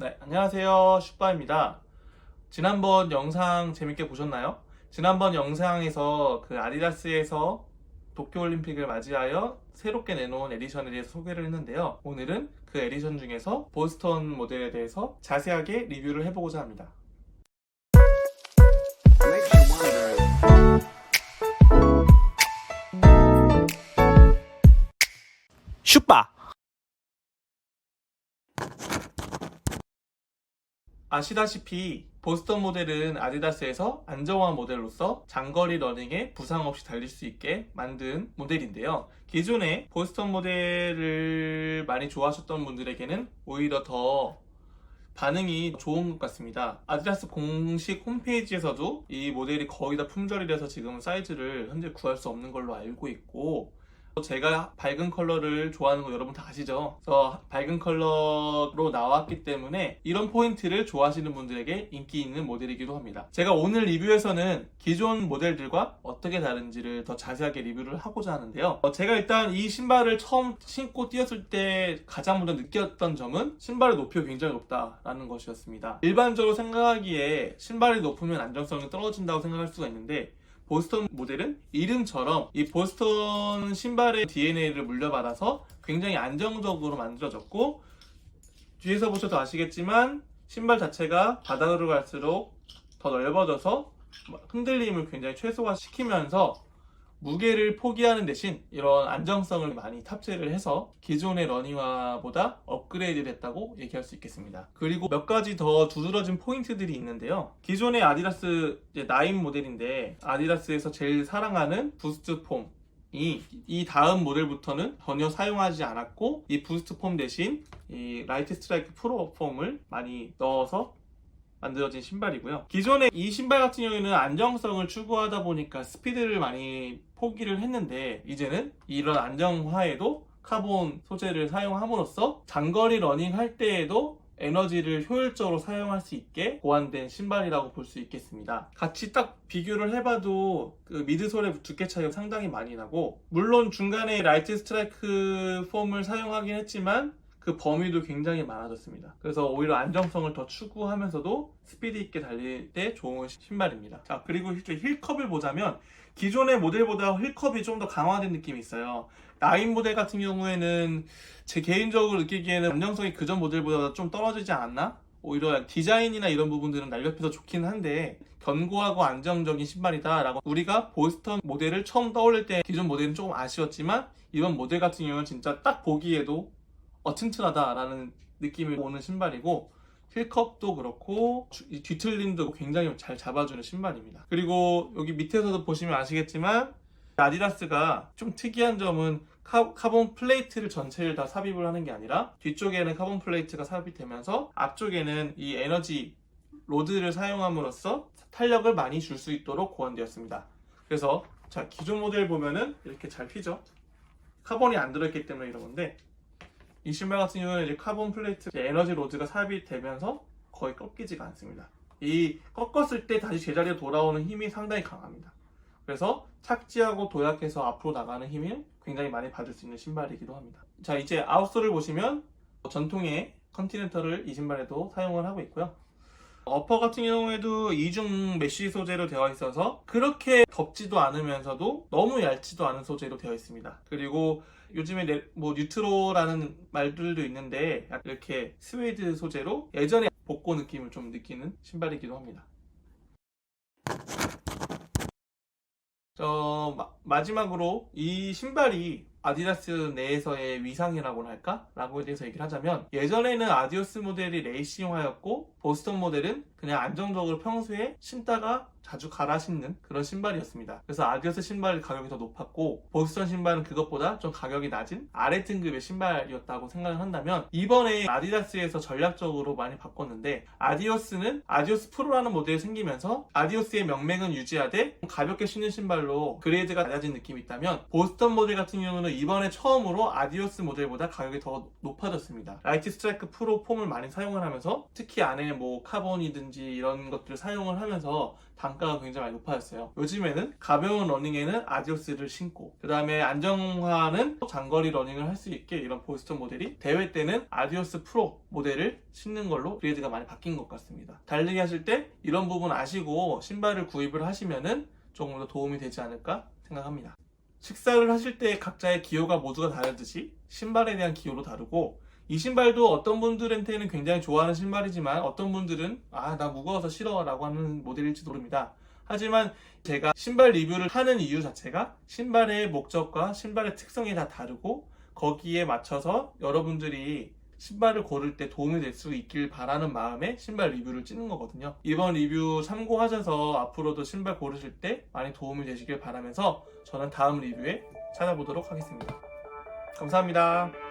네, 안녕하세요. 슈퍼입니다. 지난번 영상 재밌게 보셨나요? 지난번 영상에서 그 아디다스에서 도쿄올림픽을 맞이하여 새롭게 내놓은 에디션에 대해서 소개를 했는데요. 오늘은 그 에디션 중에서 보스턴 모델에 대해서 자세하게 리뷰를 해보고자 합니다. 슈빠. 아시다시피 보스턴 모델은 아디다스에서 안정화 모델로서 장거리 러닝에 부상 없이 달릴 수 있게 만든 모델인데요. 기존에 보스턴 모델을 많이 좋아하셨던 분들에게는 오히려 더 반응이 좋은 것 같습니다. 아디다스 공식 홈페이지에서도 이 모델이 거의 다 품절이라서 지금 사이즈를 현재 구할 수 없는 걸로 알고 있고, 제가 밝은 컬러를 좋아하는 거 여러분 다 아시죠? 그래서 밝은 컬러로 나왔기 때문에 이런 포인트를 좋아하시는 분들에게 인기 있는 모델이기도 합니다. 제가 오늘 리뷰에서는 기존 모델들과 어떻게 다른지를 더 자세하게 리뷰를 하고자 하는데요. 제가 일단 이 신발을 처음 신고 뛰었을 때 가장 먼저 느꼈던 점은 신발의 높이가 굉장히 높다라는 것이었습니다. 일반적으로 생각하기에 신발이 높으면 안정성이 떨어진다고 생각할 수가 있는데, 보스턴 모델은 이름처럼 이 보스턴 신발의 DNA를 물려받아서 굉장히 안정적으로 만들어졌고, 뒤에서 보셔도 아시겠지만 신발 자체가 바닥으로 갈수록 더 넓어져서 흔들림을 굉장히 최소화시키면서 무게를 포기하는 대신 이런 안정성을 많이 탑재를 해서 기존의 러닝화보다 업그레이드 됐다고 얘기할 수 있겠습니다. 그리고 몇 가지 더 두드러진 포인트들이 있는데요. 기존의 아디다스 9 모델인데, 아디다스에서 제일 사랑하는 부스트 폼 이 다음 모델부터는 전혀 사용하지 않았고, 이 부스트 폼 대신 이 라이트 스트라이크 프로 폼을 많이 넣어서 만들어진 신발이고요. 기존에 이 신발 같은 경우에는 안정성을 추구하다 보니까 스피드를 많이 포기를 했는데, 이제는 이런 안정화에도 카본 소재를 사용함으로써 장거리 러닝 할 때에도 에너지를 효율적으로 사용할 수 있게 고안된 신발이라고 볼 수 있겠습니다. 같이 딱 비교를 해봐도 그 미드솔의 두께 차이가 상당히 많이 나고, 물론 중간에 라이트 스트라이크 폼을 사용하긴 했지만 그 범위도 굉장히 많아졌습니다. 그래서 오히려 안정성을 더 추구하면서도 스피드 있게 달릴 때 좋은 신발입니다. 자, 그리고 힐컵을 보자면 기존의 모델보다 힐컵이 좀 더 강화된 느낌이 있어요. 9 모델 같은 경우에는 제 개인적으로 느끼기에는 안정성이 그전 모델보다 좀 떨어지지 않았나? 오히려 디자인이나 이런 부분들은 날렵해서 좋긴 한데 견고하고 안정적인 신발이다 라고, 우리가 보스턴 모델을 처음 떠올릴 때 기존 모델은 조금 아쉬웠지만 이번 모델 같은 경우는 진짜 딱 보기에도 튼튼하다라는 느낌이 오는 신발이고, 힐컵도 그렇고 뒤틀림도 굉장히 잘 잡아주는 신발입니다. 그리고 여기 밑에서도 보시면 아시겠지만 아디다스가 좀 특이한 점은 카본 플레이트를 전체를 다 삽입을 하는 게 아니라 뒤쪽에는 카본 플레이트가 삽입되면서 앞쪽에는 이 에너지 로드를 사용함으로써 탄력을 많이 줄 수 있도록 고안되었습니다. 그래서 자, 기존 모델 보면은 이렇게 잘 휘죠. 카본이 안 들어있기 때문에 이런 건데, 이 신발 같은 경우는 이제 카본 플레이트 에너지 로드가 삽입되면서 거의 꺾이지가 않습니다. 이 꺾었을 때 다시 제자리에 돌아오는 힘이 상당히 강합니다. 그래서 착지하고 도약해서 앞으로 나가는 힘을 굉장히 많이 받을 수 있는 신발이기도 합니다. 자, 이제 아웃솔을 보시면 전통의 컨티넨털을 이 신발에도 사용을 하고 있고요. 어퍼 같은 경우에도 이중 메쉬 소재로 되어 있어서 그렇게 덥지도 않으면서도 너무 얇지도 않은 소재로 되어 있습니다. 그리고 요즘에 뉴트로라는 말들도 있는데 이렇게 스웨이드 소재로 예전에 복고 느낌을 좀 느끼는 신발이기도 합니다. 마지막으로 이 신발이 아디다스 내에서의 위상이라고나 할까? 라고 대해서 얘기를 하자면, 예전에는 아디오스 모델이 레이싱화였고 보스턴 모델은 그냥 안정적으로 평소에 신다가 자주 갈아 신는 그런 신발이었습니다. 그래서 아디오스 신발 가격이 더 높았고 보스턴 신발은 그것보다 좀 가격이 낮은 아래 등급의 신발이었다고 생각을 한다면, 이번에 아디다스에서 전략적으로 많이 바꿨는데, 아디오스는 아디오스 프로라는 모델이 생기면서 아디오스의 명맥은 유지하되 가볍게 신는 신발로 그레이드가 낮아진 느낌이 있다면, 보스턴 모델 같은 경우는 이번에 처음으로 아디오스 모델보다 가격이 더 높아졌습니다. 라이트 스트라이크 프로 폼을 많이 사용을 하면서 특히 안에 카본이든 러닝이라든지 이런 것들을 사용을 하면서 단가가 굉장히 많이 높아졌어요. 요즘에는 가벼운 러닝에는 아디오스를 신고, 그 다음에 안정화는 장거리 러닝을 할 수 있게 이런 보스턴 모델이, 대회 때는 아디오스 프로 모델을 신는 걸로 그레이드가 많이 바뀐 것 같습니다. 달리기 하실 때 이런 부분 아시고 신발을 구입을 하시면은 조금 더 도움이 되지 않을까 생각합니다. 식사를 하실 때 각자의 기호가 모두가 다르듯이 신발에 대한 기호도 다르고, 이 신발도 어떤 분들한테는 굉장히 좋아하는 신발이지만 어떤 분들은 나 무거워서 싫어 라고 하는 모델일지도 모릅니다. 하지만 제가 신발 리뷰를 하는 이유 자체가 신발의 목적과 신발의 특성이 다 다르고, 거기에 맞춰서 여러분들이 신발을 고를 때 도움이 될 수 있길 바라는 마음에 신발 리뷰를 찍는 거거든요. 이번 리뷰 참고하셔서 앞으로도 신발 고르실 때 많이 도움이 되시길 바라면서 저는 다음 리뷰에 찾아보도록 하겠습니다. 감사합니다.